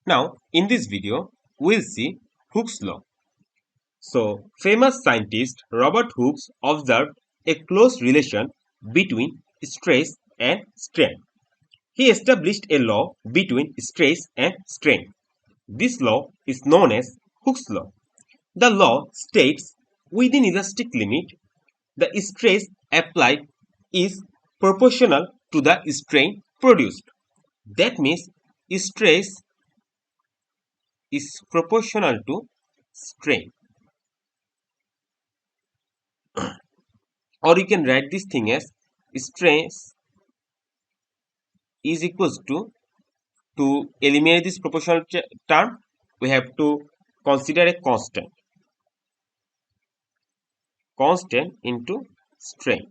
Now, in this video, we'll see Hooke's law. So, famous scientist Robert Hooke observed a close relation between stress and strain. He established a law between stress and strain. This law is known as Hooke's law. The law states within elastic limit, the stress applied is proportional to the strain produced. That means stress is proportional to strain. Or you can write this thing as stress is equals to eliminate this proportional term, we have to consider a constant into strain,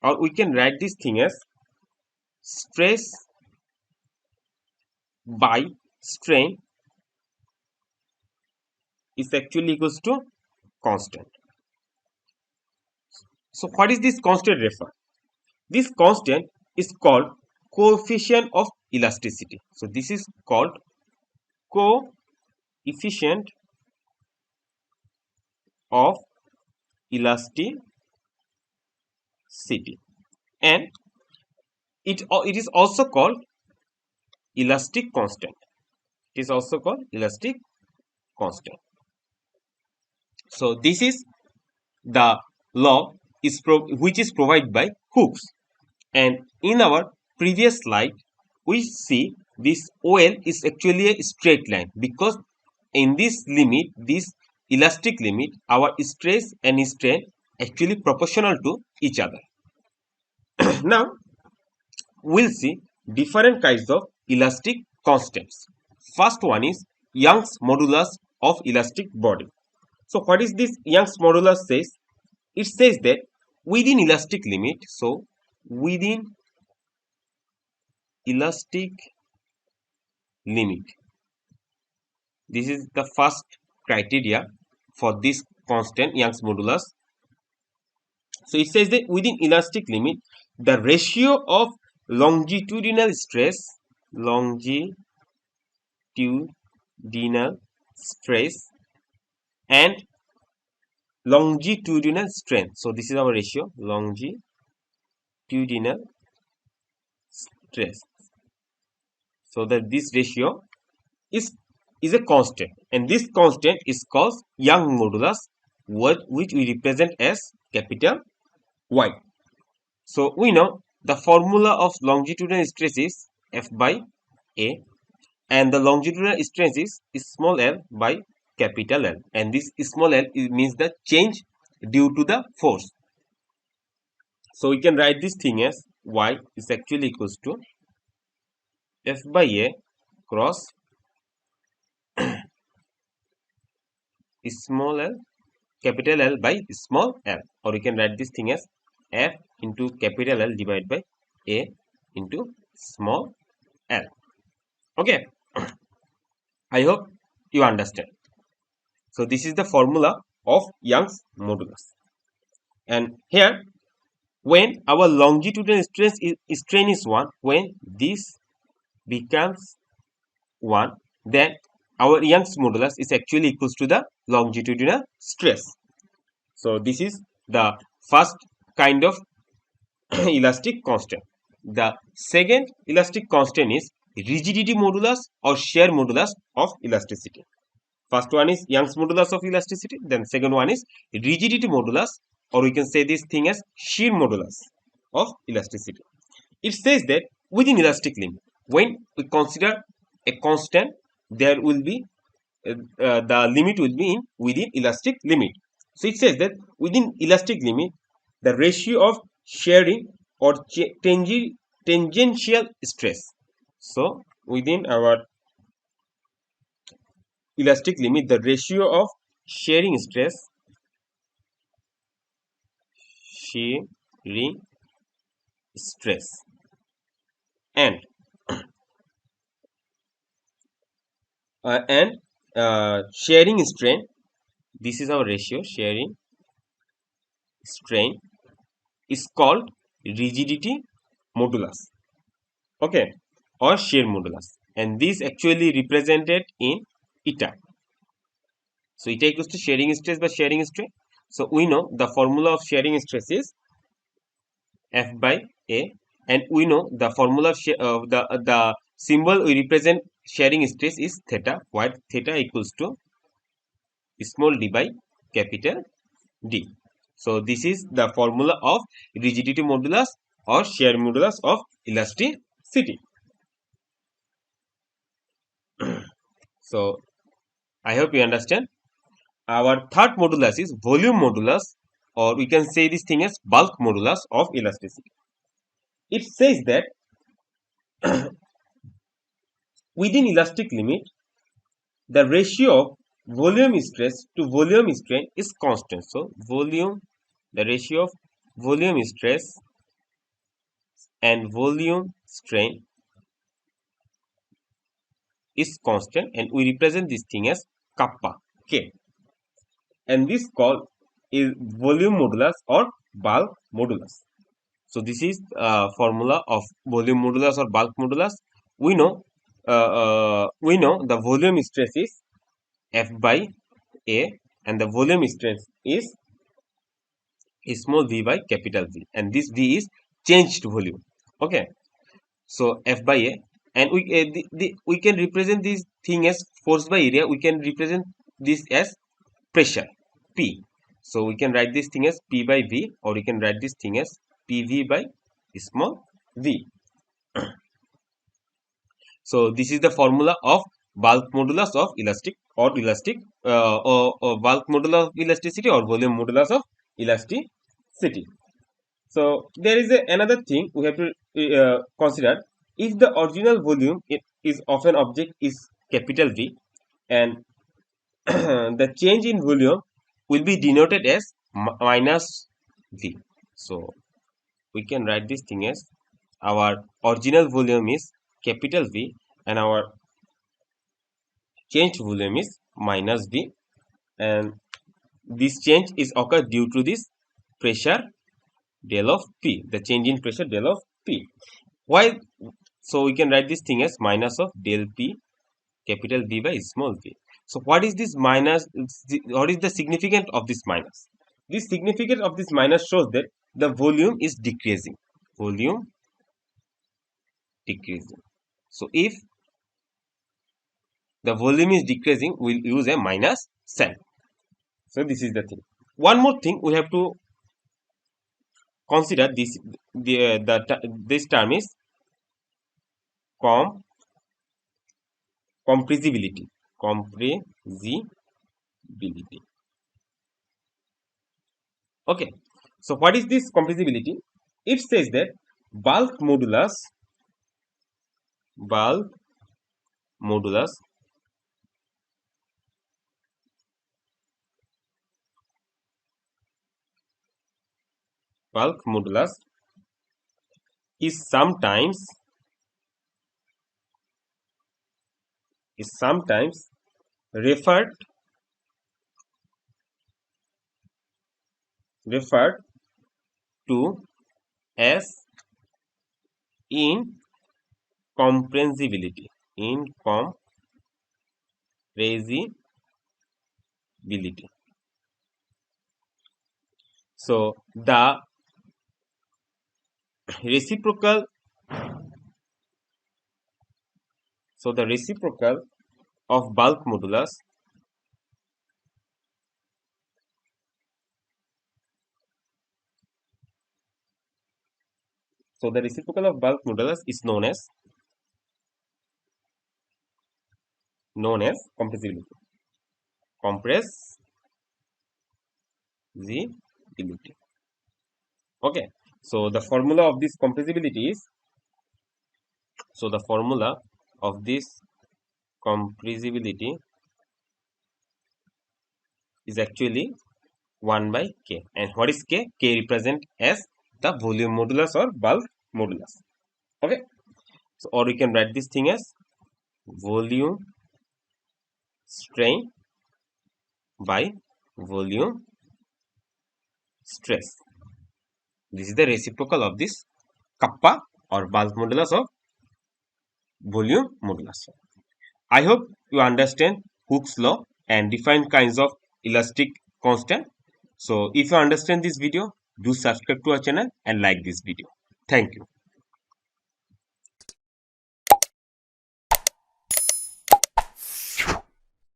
or we can write this thing as stress by strain is actually equals to constant. So what is this constant refer? This constant is called coefficient of elasticity. So this is called coefficient of elasticity, and it is also called elastic constant. It is also called elastic constant. So this is the law which is provided by Hooke. And in our previous slide, we see this OL is actually a straight line, because in this limit, this elastic limit, our stress and strain actually proportional to each other. Now, we'll see different kinds of elastic constants. First one is Young's modulus of elastic body. So what is this Young's modulus says? It says that within elastic limit, so within elastic limit, this is the first criteria for this constant Young's modulus. So it says that within elastic limit, the ratio of longitudinal stress and longitudinal strain. So this is our ratio, longitudinal stress. So that this ratio is a constant, and this constant is called Young modulus, which we represent as capital Y. So we know the formula of longitudinal stress is F by A, and the longitudinal stress is small l by capital L, and this small l means the change due to the force. So we can write this thing as Y is actually equals to F by A cross small l capital L by small l, or you can write this thing as F into capital L divided by A into small l. Okay, I hope you understand. So this is the formula of Young's modulus, and here when our longitudinal strain is 1, when this becomes 1, then our Young's modulus is actually equals to the longitudinal stress. So this is the first kind of elastic constant. The second elastic constant is rigidity modulus or shear modulus of elasticity. First one is Young's modulus of elasticity, then second one is rigidity modulus, or we can say this thing as shear modulus of elasticity. It says that within elastic limit, when we consider a constant, there will be the limit will be within elastic limit. So it says that within elastic limit, the ratio of shearing or tangential stress. So within our elastic limit, the ratio of shearing stress and shearing strain, this is our ratio, shearing strain is called rigidity modulus, okay, or shear modulus. and this actually represented in eta. So eta equals to shearing stress by shearing strain. So we know the formula of shearing stress is F by A, and we know the formula of the symbol we represent shearing stress is theta, where theta equals to small d by capital D. So this is the formula of rigidity modulus or shear modulus of elasticity. So I hope you understand. Our third modulus is volume modulus, or we can say this thing as bulk modulus of elasticity. It says that within elastic limit, the ratio of volume stress to volume strain is constant. So the ratio of volume stress and volume strain is constant, and we represent this thing as kappa k, and this called is volume modulus or bulk modulus. So this is formula of volume modulus or bulk modulus. We know the volume stress is F by A, and the volume stress is small v by capital V, and this V is changed volume. Okay, so F by A, and we can represent this thing as force by area. We can represent this as pressure P. So we can write this thing as P by V, or we can write this thing as PV by small v. So this is the formula of bulk modulus of or bulk modulus of elasticity or volume modulus of elasticity. So there is another thing we have to consider. If the original volume is of an object is capital V, and the change in volume will be denoted as minus V. So we can write this thing as our original volume is capital V, and our changed volume is minus V, and this change is occur due to this pressure del of P, the change in pressure del of P. Why? So we can write this thing as minus of del P capital V by small v. So what is this minus? What is the significance of this minus? The significance of this minus shows that the volume is decreasing. Volume decreasing. So if the volume is decreasing, we'll use a minus sign. So this is the thing. One more thing we have to consider, this this term is compressibility. Okay, so what is this compressibility? It says that bulk modulus is sometimes referred to as incompressibility. So the reciprocal of bulk modulus is known as compressibility. Okay, so the formula of this compressibility is, actually 1 by k. And what is k? K represent as the volume modulus or bulk modulus. Okay, so or we can write this thing as volume strain by volume stress. This is the reciprocal of this kappa or bulk modulus of volume modulus. I hope you understand Hooke's law and different kinds of elastic constant. So if you understand this video, do subscribe to our channel and like this video. Thank you.